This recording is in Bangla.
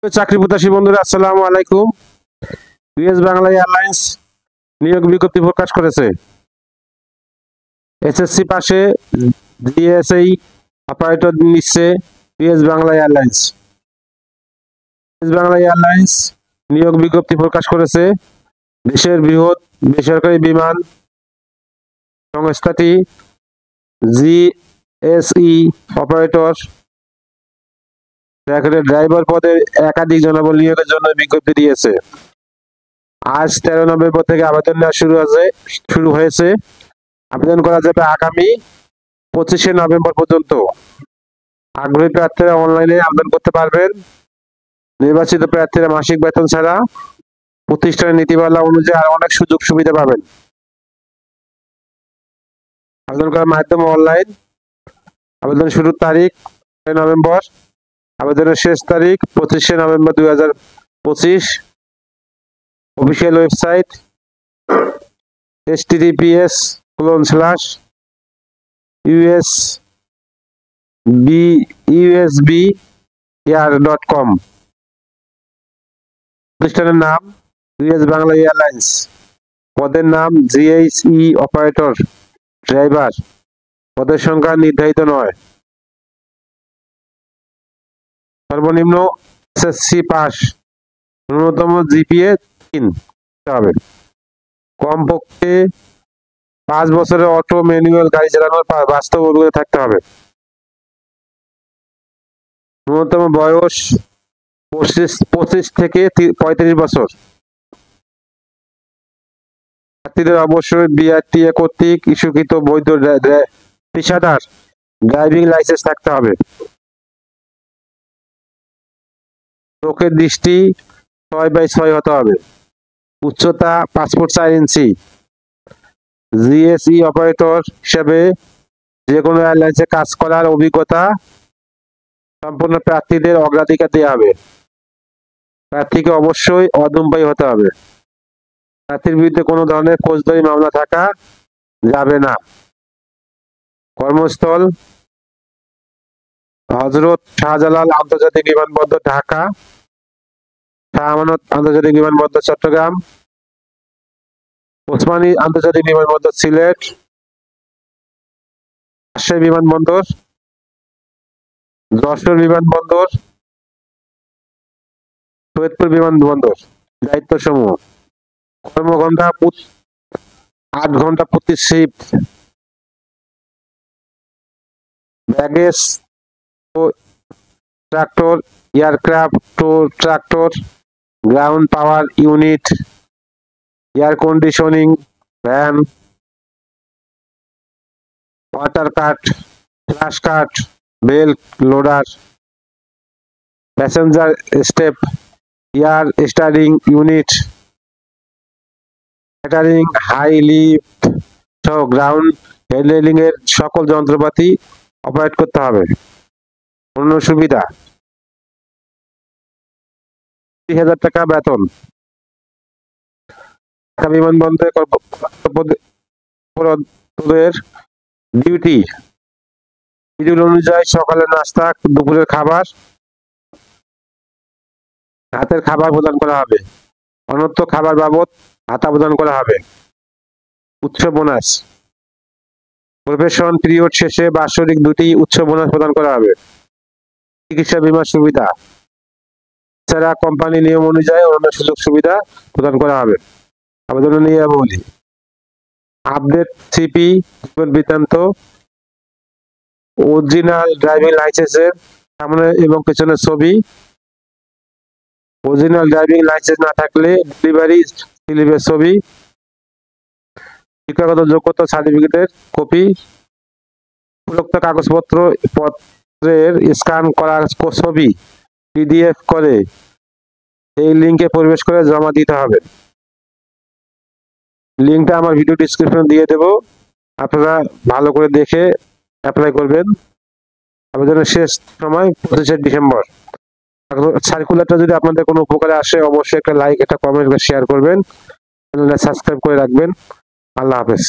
চাকরি প্রত্যাশী বন্ধুরা আসসালামু আলাইকুম। ইউএস বাংলা এয়ারলাইন্স নিয়োগ বিজ্ঞপ্তি প্রকাশ করেছে। এসএসসি পাশে জিএসএই অপারেটর নিচ্ছে US Bangla airlines. US Bangla airlines নিয়োগ বিজ্ঞপ্তি প্রকাশ করেছে। দেশের বৃহৎ বেসরকারি বিমান সংস্থাটি জিএসই অপারেটর ড্রাইভার পদে একাধিক জনবল নিয়োগের জন্য বিজ্ঞপ্তি দিয়েছে। আজ 13 নভেম্বর থেকে আবেদন নেওয়া শুরু হয়েছে। আবেদন করা যাবে আগামী 25শে নভেম্বর পর্যন্ত। আগ্রহী প্রার্থীরা অনলাইনে আবেদন করতে পারবেন। নির্বাচিত প্রার্থীরা মাসিক বেতন ছাড়া প্রতিষ্ঠানের নীতিমালা অনুযায়ী আরো অনেক সুযোগ সুবিধা পাবেন। আবেদন করার মাধ্যম অনলাইন। আবেদন শুরুর তারিখ 6 নভেম্বর। আবেদনের শেষ তারিখ 25শে নভেম্বর 2025। Official website https://usbair.com। প্রতিষ্ঠানের নাম ইউএস বাংলা এয়ারলাইন্স। পদের নাম জিএসই অপারেটর ড্রাইভার। পদের সংখ্যা নির্ধারিত নয়। সর্বনিম্ন এসএসসি পাস, ন্যূনতম জিপিএ 3 হবে। কমপক্ষে 5 বছরের অটো ম্যানুয়াল গাড়ি চালানোর বাস্তব অভিজ্ঞতা থাকতে হবে। ন্যূনতম বয়স 25 থেকে 35 বছর। প্রার্থীদের অবশ্যই বিআরটিএ কর্তৃক ইস্যুকৃত বৈধ পেশাদার ড্রাইভিং লাইসেন্স থাকতে হবে। চোখের দৃষ্টি 6/6 হতে হবে। উচ্চতা 5 ফুট 4 ইঞ্চি। জিএসই অপারেটর হিসেবে যে কোনো এয়ারলাইন্সে কাজ করার অভিজ্ঞতা সম্পন্ন প্রার্থীদের অগ্রাধিকার দেওয়া হবে। প্রার্থীকে অবশ্যই অধূমপায়ী হতে হবে। প্রার্থীর বিরুদ্ধে কোনো ধরনের ফৌজদারি মামলা থাকা যাবে না। কর্মস্থল হযরত শাহজালাল আন্তর্জাতিক বিমানবন্দর ঢাকা, শাহ আমানত আন্তর্জাতিক বিমানবন্দর চট্টগ্রাম, ওসমানী আন্তর্জাতিক বিমানবন্দর সিলেট, রাজশাহী বিমানবন্দর, যশোর বিমানবন্দর, সৈয়দপুর বিমানবন্দর। দায়িত্ব সমূহ: কর্মঘণ্টা 8 ঘন্টা প্রতি শিফট। ব্যাগেজ ও ট্রাক্টর, এয়ারক্রাফট ও tractor, ground power unit, air conditioning van, water cart, flush cart, belt loader, passenger step, air starting unit, catering, high lift সহ গ্রাউন্ড হ্যান্ডলিং এর সকল যন্ত্রপাতি অপারেট করতে হবে। অন্য সুবিধা: 30,000 টাকা বেতন। ঢাকা বিমানবন্দরের ডিউটি শিডিউল অনুযায়ী সকালের নাস্তা, দুপুরের খাবার, রাতের খাবার প্রদান করা হবে। অনন্ত খাবার বাবদ ভাতা প্রদান করা হবে। উচ্চ বোনাস: প্রবেশন পিরিয়ড শেষে বাৎসরিক 2টি উচ্চ বোনাস প্রদান করা হবে। চিকিৎসা বীমা সুবিধা এছাড়া কোম্পানি নিয়ম অনুযায়ী অন্য সুযোগ সুবিধা প্রদান করা হবে। আবেদনের নিয়মাবলী: আপডেট সিপি জীবন বৃত্তান্ত, অরিজিনাল ড্রাইভিং লাইসেন্সের সামনে এবং পেছনের ছবি, অরিজিনাল ড্রাইভিং লাইসেন্স না থাকলে ডেলিভারি স্লিপের ছবি, শিক্ষাগত যোগ্যতা সার্টিফিকেটের কপি, উপযুক্ত কাগজপত্রের স্ক্যান করা ছবি পিডিএফ করে এই লিংকে প্রবেশ করে জমা দিতে হবে। লিংকটা আমার ভিডিও ডেসক্রিপশনে দিয়ে দেব, আপনারা ভালো করে দেখে অ্যাপ্লাই করবেন। আবেদনের শেষ সময় 25শে ডিসেম্বর। সার্কুলারটা যদি আপনাদের কোনো উপকারে আসে অবশ্যই একটা লাইক, একটা কমেন্ট, শেয়ার করবেন। চ্যানেলটা সাবস্ক্রাইব করে রাখবেন। আল্লাহ হাফেজ।